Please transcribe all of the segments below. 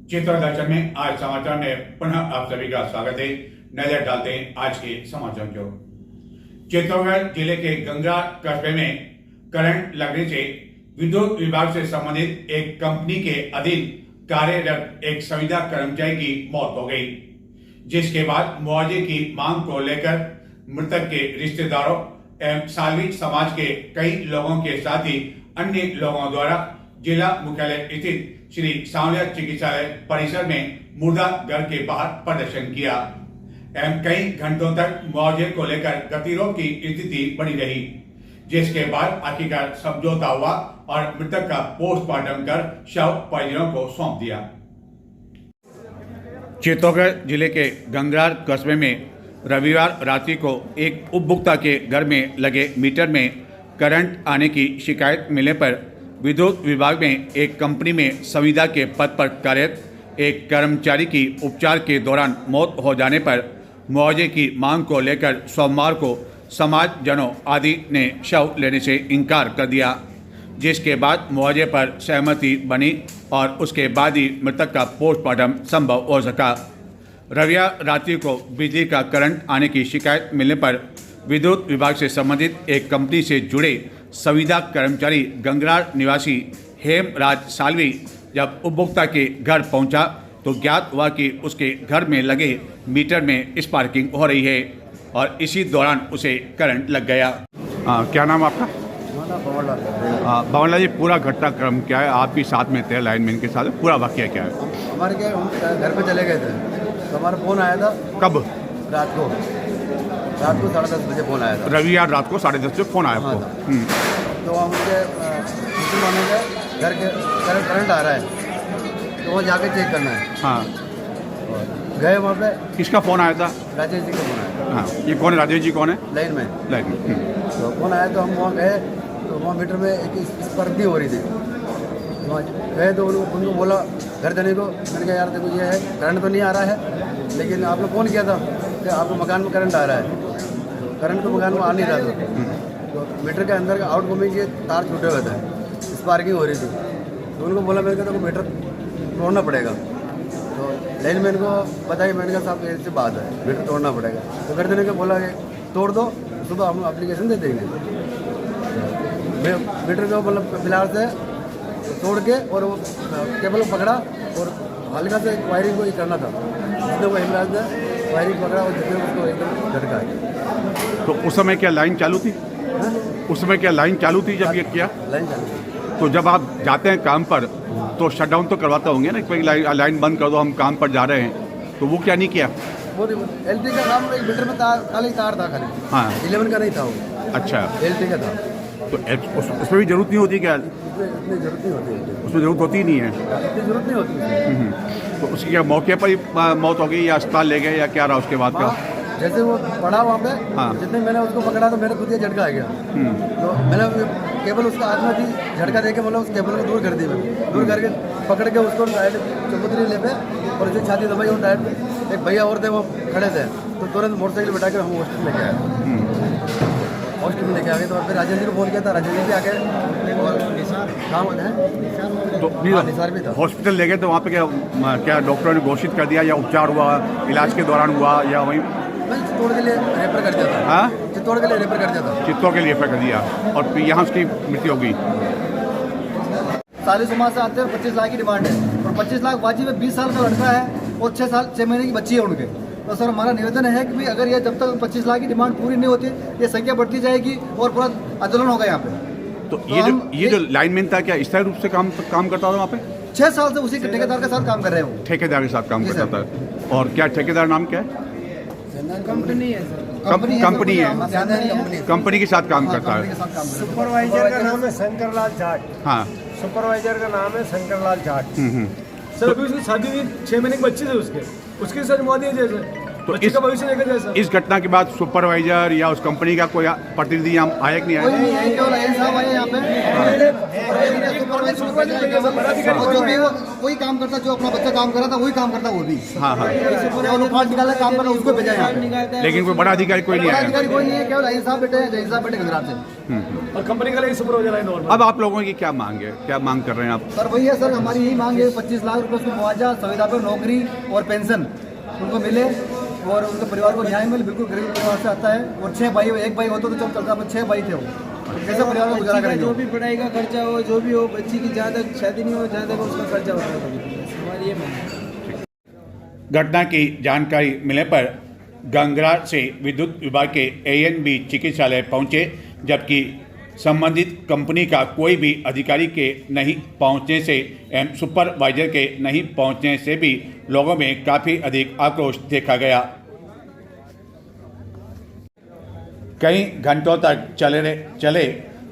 चित्तौड़ दर्शन में आज समाचार में पुनः आप सभी का स्वागत है। नजर डालते हैं आज के समाचार की ओर। चित्तौड़गढ़ जिले के गंगा कस्बे में करंट लगने से विद्युत विभाग से संबंधित एक कंपनी के अधीन कार्यरत एक संविदा कर्मचारी की मौत हो गई, जिसके बाद मुआवजे की मांग को लेकर मृतक के रिश्तेदारों एवं साल्वी समाज के कई लोगों के साथ ही अन्य लोगों द्वारा जिला मुख्यालय स्थित श्री सांवलिया चिकित्सालय परिसर में मुर्दा घर के बाहर प्रदर्शन किया एवं कई घंटों तक मुआवजे को लेकर गतिरोध की स्थिति बनी रही, जिसके बाद आखिरकार समझौता हुआ और मृतक का पोस्टमार्टम कर शव परिजनों को सौंप दिया। चित्तौड़गढ़ जिले के गंगरार कस्बे में रविवार रात्रि को एक उपभोक्ता के घर में लगे मीटर में करंट आने की शिकायत मिलने पर विद्युत विभाग में एक कंपनी में संविदा के पद पर कार्यरत एक कर्मचारी की उपचार के दौरान मौत हो जाने पर मुआवजे की मांग को लेकर सोमवार को समाजजनों आदि ने शव लेने से इनकार कर दिया, जिसके बाद मुआवजे पर सहमति बनी और उसके बाद ही मृतक का पोस्टमार्टम संभव हो सका। रविवार रात्रि को बिजली का करंट आने की शिकायत मिलने पर विद्युत विभाग से संबंधित एक कंपनी से जुड़े संविदा कर्मचारी गंगरार निवासी हेमराज साल्वी जब उपभोक्ता के घर पहुंचा तो ज्ञात हुआ कि उसके घर में लगे मीटर में स्पार्किंग हो रही है और इसी दौरान उसे करंट लग गया। क्या नाम आपका? भवनलाल जी, पूरा घटनाक्रम क्या है? आप भी साथ में थे, लाइनमैन के साथ, पूरा वाकया क्या है? हमारे क्या, हम घर पे चले गए थे तो हमारा फ़ोन आया था। कब? रात को 10:30 बजे फ़ोन आया था। रविवार रात को 10:30 बजे फ़ोन आया आपको? तो हम उनके माने गए, घर के करंट आ रहा है तो वहाँ जाके चेक करना है। हाँ, गए वहाँ पे। किसका फ़ोन आया था? राजेश जी का फ़ोन आया। हाँ, ये कौन है? राजेश जी कौन है? लाइनमैन। तो फ़ोन आया तो हम वहाँ गए तो वहाँ मीटर में एक स्पर्धी हो रही थी। वहाँ गए तो उनको बोला घर जाने को। मैंने कहा यार देखो ये है, करंट तो नहीं आ रहा है लेकिन आपने फ़ोन किया था कि आपको मकान में करंट आ रहा है। करंट तो मकान में आ नहीं रहा था तो मीटर के अंदर का आउट गोइंग के तार छूटे हुए थे, स्पार्किंग हो रही थी। तो उनको बोला मैंने कहा तो मीटर तोड़ना पड़ेगा। तो लाइनमैन को बताया, मैंने कहा साहब ऐसी बात है, मीटर तोड़ना पड़ेगा। तो घर देने के बोला कि तोड़ दो, सुबह हम एप्लीकेशन दे देंगे। मीटर को मतलब फिलहाल से तोड़ के और वो केबल पकड़ा और हल्का से वायरिंग को ही करना था, जिसने वो हेमराज ने वायरिंग पकड़ा और जिसने उसको एकदम झटका। तो उस समय क्या लाइन चालू थी? हाँ? उस समय क्या लाइन चालू थी जब ये किया? लाइन चालू थी। तो जब आप जाते हैं काम पर तो शटडाउन तो करवाते होंगे ना, कि लाइन बंद कर दो, हम काम पर जा रहे हैं, तो वो क्या नहीं किया? वो LT का नाम एक मीटर में तार, खाली तार था खाली। हाँ, 11 का नहीं था वो। अच्छा, LT का था। तो उसमें भी जरूरत नहीं होती क्या? इतनी जरूरत नहीं होती, उसमें जरूरत होती ही नहीं है। इतनी जरूरत नहीं होती। तो उसकी क्या मौके पर ही मौत हो गई या अस्पताल ले गए या क्या रहा उसके बाद का? जैसे वो पड़ा वहाँ पे, हाँ। जितने मैंने उसको पकड़ा तो मेरे खुद ये झटका आ गया। तो मैंने केबल उसका हाथ में थी, झटका देके मतलब उस केबल को दूर कर दी मैंने। दूर करके पकड़ के उसको डायरेक्ट चबूतरी ले पे और उसे छाती दबाई और डायरेक्ट एक भैया और थे वो खड़े थे तो तुरंत मोटरसाइकिल बैठा के हम हॉस्पिटल लेके आए। हॉस्पिटल लेके आ गए तो फिर राजेश जी को फोन किया था, राजेश जी भी आ गए और काम है तो निसार भी था। हॉस्पिटल ले गए तो वहाँ पे क्या डॉक्टरों ने घोषित कर दिया या उपचार हुआ, इलाज के दौरान हुआ या वहीं? चित्तौड़ के लिए रेफर कर दिया था। हाँ, चित्तौड़ के लिए रेफर कर दिया था। चित्तौड़ के लिए रेफर कर दिया और फिर यहाँ उसकी मृत्यु हो गई। साली समाज से आते हैं, 25 लाख की डिमांड है और 25 लाख वाजिब है। 20 साल का लड़का है और 6 महीने की बच्ची है उनके। तो सर हमारा निवेदन है कि भाई अगर ये जब तक 25 लाख की डिमांड पूरी नहीं होती ये संख्या बढ़ती जाएगी और पूरा आंदोलन होगा यहाँ पे। तो ये जो लाइनमैन था क्या स्थायी रूप से काम करता था वहाँ पे? 6 साल से उसी ठेकेदार के साथ काम कर रहे हैं वो। ठेकेदार के साथ काम करता था। और क्या ठेकेदार नाम क्या है? कंपनी है सर। कंपनी है, कंपनी के साथ काम करता है। सुपरवाइजर का नाम है शंकरलाल जाट। हाँ, सुपरवाइजर का नाम है शंकरलाल जाट। सर अभी उसकी शादी हुई, 6 महीने की बच्ची थी उसकी सर मुआ दिए जैसे तो बच्चे का भविष्य देखा जाए सर। इस घटना के बाद सुपरवाइजर या उस कंपनी का कोई प्रतिनिधि यहाँ आया कि नहीं कोई आया? नहीं है, केवल आयन साहब आए यहाँ पे। और जो भी वो वही काम करता, जो अपना बच्चा काम कर रहा था वही काम करता वो भी। हाँ हाँ, जो लोग फाल्ट निकाला काम करना उसको भेजा यहाँ पे। लेकिन कोई बड़ा अधिकारी कोई नहीं बड़ा आया। अधिकारी कोई नहीं है, केवल आयन साहब बेटे हैं, जैन साहब बेटे गंगरार से। और कंपनी का लेकिन सुपरवाइजर है नॉर्मल। अब आप लोगों की क्या मांग है, क्या मांग कर रहे हैं आप? सर वही है सर, हमारी यही मांग है 25 लाख रुपए उसको मुआवजा, संविदा पर नौकरी और पेंशन उनको मिले और उनके परिवार को न्याय मिले। बिल्कुल गरीब परिवार से आता है और 6 भाई, एक भाई होता तो चल चलता, पर 6 भाई थे वो। कैसे परिवार को गुजारा करेंगे? जो भी पढ़ाई का खर्चा हो, जो भी हो, बच्ची की ज़्यादा शादी नहीं हो, ज़्यादा उसका खर्चा होता है। हमारी ये मांग है। घटना की जानकारी मिलने पर गंगरार से विद्युत विभाग के ANB चिकित्सालय पहुंचे, जबकि संबंधित कंपनी का कोई भी अधिकारी के नहीं पहुंचने से एवं सुपरवाइजर के नहीं पहुंचने से भी लोगों में काफ़ी अधिक आक्रोश देखा गया। कई घंटों तक चले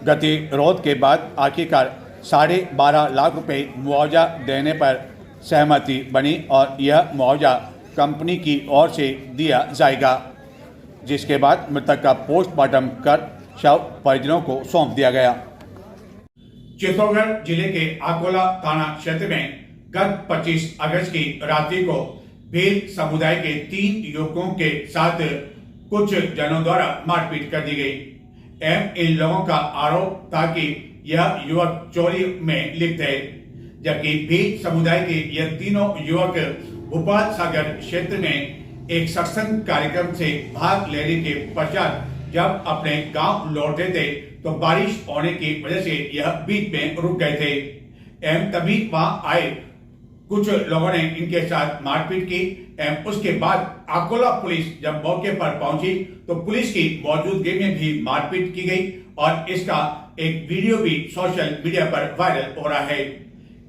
गतिरोध के बाद आखिरकार 12.5 लाख रुपए मुआवजा देने पर सहमति बनी और यह मुआवजा कंपनी की ओर से दिया जाएगा, जिसके बाद मृतक का पोस्टमार्टम कर शव परिजनों को सौंप दिया गया। चित्तौड़गढ़ जिले के आकोला थाना क्षेत्र में गत 25 अगस्त की रात्रि को भील समुदाय के 3 युवकों के साथ कुछ जनों द्वारा मारपीट कर दी गई एवं इन लोगों का आरोप था कि यह युवक चोरी में लिप्त है, जबकि भील समुदाय के यह तीनों युवक भोपाल सागर क्षेत्र में एक सत्संग कार्यक्रम से भाग लेने के पश्चात जब अपने गांव लौटे थे तो बारिश होने की वजह से यह बीच में रुक गए थे एवं तभी वहां आए कुछ लोगों ने इनके साथ मारपीट की एवं उसके बाद आकोला पुलिस जब मौके पर पहुंची तो पुलिस की मौजूदगी में भी मारपीट की गई और इसका एक वीडियो भी सोशल मीडिया पर वायरल हो रहा है।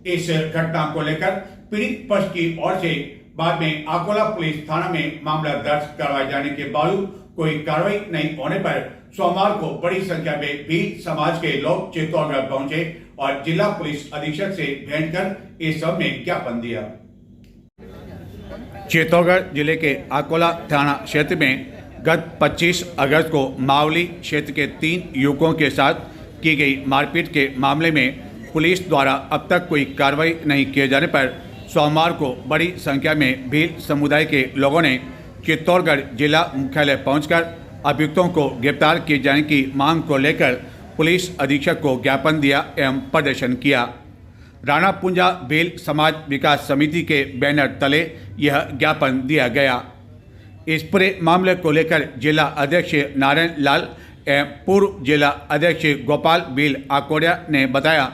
इस घटना को लेकर पीड़ित पक्ष की ओर से बाद में आकोला पुलिस थाना में मामला दर्ज करवाए जाने के बावजूद कोई कार्रवाई नहीं होने पर सोमवार को बड़ी संख्या में भील समाज के लोग चित्तौड़गढ़ पहुंचे और जिला पुलिस अधीक्षक से भेंट कर इस सब में ज्ञापन दिया। चित्तौड़गढ़ जिले के आकोला थाना क्षेत्र में गत 25 अगस्त को मावली क्षेत्र के 3 युवकों के साथ की गई मारपीट के मामले में पुलिस द्वारा अब तक कोई कार्रवाई नहीं किए जाने पर सोमवार को बड़ी संख्या में भील समुदाय के लोगों ने चित्तौड़गढ़ जिला मुख्यालय पहुंचकर अभियुक्तों को गिरफ्तार किए जाने की मांग को लेकर पुलिस अधीक्षक को ज्ञापन दिया एवं प्रदर्शन किया। राणा पुंजा भील समाज विकास समिति के बैनर तले यह ज्ञापन दिया गया। इस पूरे मामले को लेकर जिला अध्यक्ष नारायण लाल एवं पूर्व जिला अध्यक्ष गोपाल भील आकोड़िया ने बताया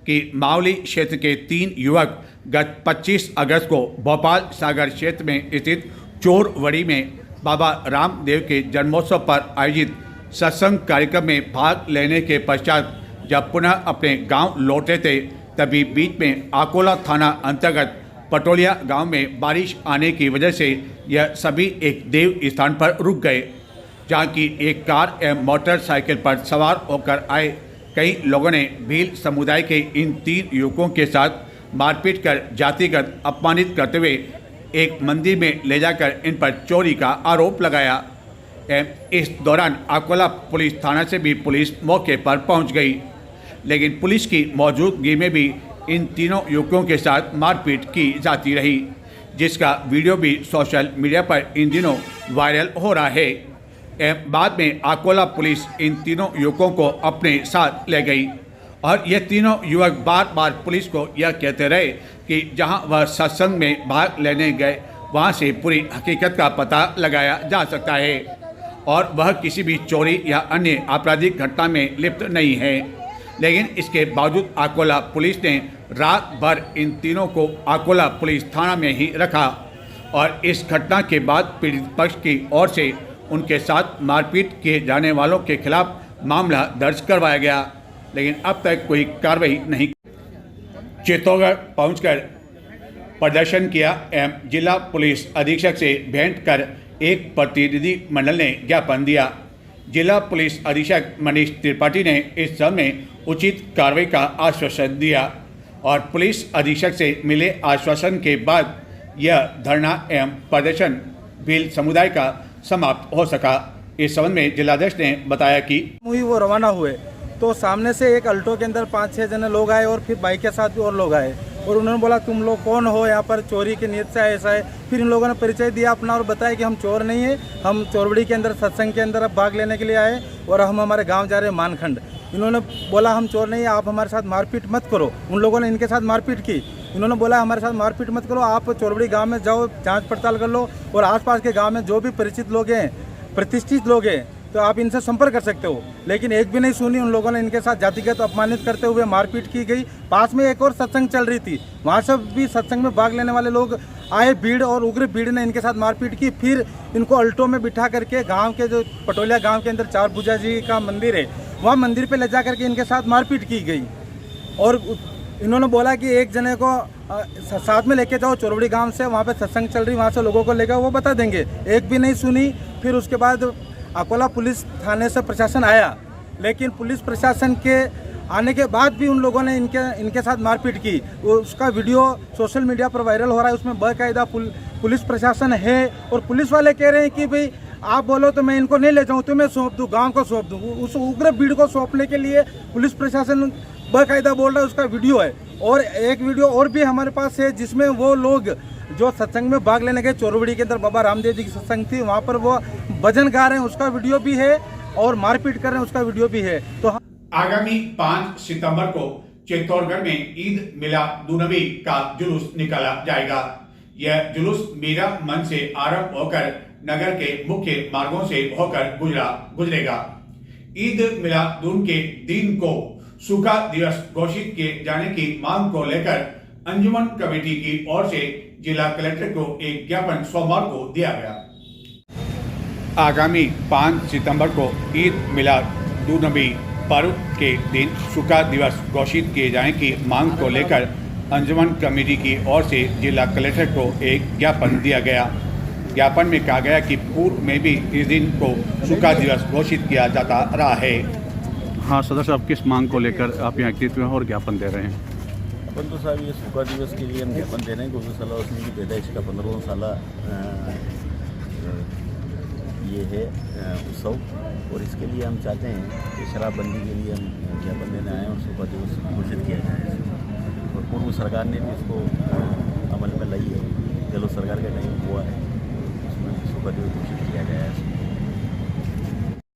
कि मावली क्षेत्र के 3 युवक गत 25 अगस्त को भोपाल सागर क्षेत्र में स्थित चोरवड़ी में बाबा रामदेव के जन्मोत्सव पर आयोजित सत्संग कार्यक्रम में भाग लेने के पश्चात जब पुनः अपने गांव लौटे थे तभी बीच में आकोला थाना अंतर्गत पटोलिया गांव में बारिश आने की वजह से यह सभी एक देव स्थान पर रुक गए, जहां की एक कार एवं मोटरसाइकिल पर सवार होकर आए कई लोगों ने भील समुदाय के इन 3 युवकों के साथ मारपीट कर जातिगत अपमानित करते हुए एक मंदिर में ले जाकर इन पर चोरी का आरोप लगाया। इस दौरान आकोला पुलिस थाना से भी पुलिस मौके पर पहुंच गई, लेकिन पुलिस की मौजूदगी में भी इन तीनों युवकों के साथ मारपीट की जाती रही, जिसका वीडियो भी सोशल मीडिया पर इन दिनों वायरल हो रहा है। बाद में आकोला पुलिस इन तीनों युवकों को अपने साथ ले गई और ये तीनों युवक बार बार पुलिस को यह कहते रहे कि जहां वह सत्संग में भाग लेने गए वहां से पूरी हकीकत का पता लगाया जा सकता है और वह किसी भी चोरी या अन्य आपराधिक घटना में लिप्त नहीं है। लेकिन इसके बावजूद आकोला पुलिस ने रात भर इन तीनों को आकोला पुलिस थाना में ही रखा और इस घटना के बाद पीड़ित पक्ष की ओर से उनके साथ मारपीट किए जाने वालों के खिलाफ मामला दर्ज करवाया गया, लेकिन अब तक कोई कार्रवाई नहीं। चित्तौड़गढ़ पहुंचकर प्रदर्शन किया एवं जिला पुलिस अधीक्षक से भेंट कर एक प्रतिनिधि मंडल ने ज्ञापन दिया। जिला पुलिस अधीक्षक मनीष त्रिपाठी ने इस सब में उचित कार्रवाई का आश्वासन दिया और पुलिस अधीक्षक से मिले आश्वासन के बाद यह धरना एवं प्रदर्शन भील समुदाय का समाप्त हो सका। इस संबंध में जिलाध्यक्ष ने बताया कि वो रवाना हुए तो सामने से एक अल्टो के अंदर 5-6 जने लोग आए और फिर बाइक के साथ भी और लोग आए और उन्होंने बोला तुम लोग कौन हो, यहाँ पर चोरी की नीयत से आए, ऐसा है। फिर इन लोगों ने परिचय दिया अपना और बताया कि हम चोर नहीं है, हम चोरबड़ी के अंदर सत्संग के अंदर अब भाग लेने के लिए आए और हम हमारे गांव जा रहे हैं मानखंड। इन्होंने बोला हम चोर नहीं है, आप हमारे साथ मारपीट मत करो। उन लोगों ने इनके साथ मारपीट की। इन्होंने बोला हमारे साथ मारपीट मत करो, आप चोरबड़ी गाँव में जाओ, जाँच पड़ताल कर लो और आसपास के गाँव में जो भी परिचित लोग हैं, प्रतिष्ठित लोग हैं, तो आप इनसे संपर्क कर सकते हो। लेकिन एक भी नहीं सुनी। उन लोगों ने इनके साथ जातिगत अपमानित करते हुए मारपीट की गई। पास में एक और सत्संग चल रही थी, वहाँ से भी सत्संग में भाग लेने वाले लोग आए, भीड़ और उग्र भीड़ ने इनके साथ मारपीट की। फिर इनको अल्टो में बिठा करके गांव के जो पटोलिया गांव के अंदर चार भुजा जी का मंदिर है, वहाँ मंदिर पे ले जा करके इनके साथ मारपीट की गई और इन्होंने बोला कि एक जने को साथ में लेके जाओ चोरबड़ी गांव से, वहाँ पे सत्संग चल रही, वहाँ से लोगों को लेकर वो बता देंगे। एक भी नहीं सुनी। फिर उसके बाद अकोला पुलिस थाने से प्रशासन आया, लेकिन पुलिस प्रशासन के आने के बाद भी उन लोगों ने इनके साथ मारपीट की। उसका वीडियो सोशल मीडिया पर वायरल हो रहा है। उसमें बाकायदा पुलिस प्रशासन है और पुलिस वाले कह रहे हैं कि भाई आप बोलो तो मैं इनको नहीं ले जाऊँ, तो मैं सौंप दूँ, गाँव को सौंप दूँ। उस उग्र भीड़ को सौंपने के लिए पुलिस प्रशासन बाकायदा बोल रहा है, उसका वीडियो है। और एक वीडियो और भी हमारे पास है जिसमें वो लोग जो सत्संग में भाग लेने गए, चोरबड़ी के अंदर बाबा रामदेव जी की सत्संग थी, वहाँ पर वो भजन गा रहे हैं, उसका वीडियो भी है और मारपीट कर रहे हैं, उसका वीडियो भी है। तो आगामी 5 सितंबर को चित्तौड़गढ़ में ईद मिलादुन्नबी का जुलूस निकाला जाएगा। यह जुलूस मीरा मंच से आरंभ होकर नगर के मुख्य मार्गों से होकर गुजरेगा। ईद मिलादुन के दिन को सूखा दिवस घोषित किए जाने की मांग को लेकर अंजुमन कमेटी की ओर से जिला कलेक्टर को एक ज्ञापन सोमवार को दिया गया। आगामी 5 सितंबर को ईद मिलादुन्नबी पर्व के दिन सूखा दिवस घोषित किए जाने की मांग को लेकर अंजुमन कमेटी की ओर से जिला कलेक्टर को एक ज्ञापन दिया गया। ज्ञापन में कहा गया कि पूर्व में भी इस दिन को सूखा दिवस घोषित किया जाता रहा है। हाँ सदस्य साहब, किस मांग को लेकर आप यहाँ एकत्रित हुए और ज्ञापन दे रहे हैं? अपन तो साहब ये सूखा दिवस के लिए हम ज्ञापन दे रहे हैं क्योंकि सलाह उसमें की पैदाइश का 15वां साल ये है उत्सव और इसके लिए हम चाहते हैं कि शराबबंदी के लिए हम ज्ञापन देने आए और सूखा दिवस घोषित किया जाए। और पूर्व सरकार ने भी इसको अमल में लाई है, गहलोत सरकार का टाइम हुआ है, उसमें सूखा दिवस घोषित किया गया है।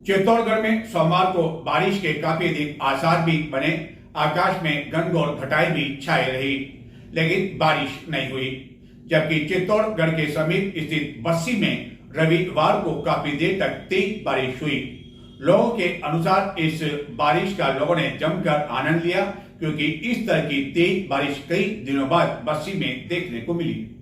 चित्तौड़गढ़ में सोमवार को बारिश के काफी दिन आसार भी बने। आकाश में घनघोर घटाएं भी छाए रही, लेकिन बारिश नहीं हुई। जबकि चित्तौड़गढ़ के समीप स्थित बस्सी में रविवार को काफी देर तक तेज बारिश हुई। लोगों के अनुसार इस बारिश का लोगों ने जमकर आनंद लिया, क्योंकि इस तरह की तेज बारिश कई दिनों बाद बस्सी में देखने को मिली।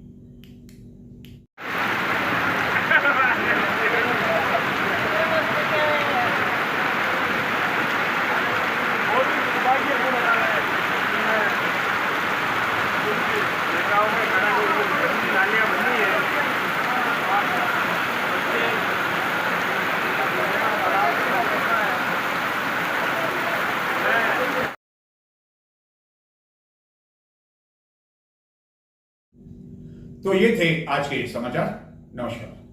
तो ये थे आज के समाचार। नमस्कार।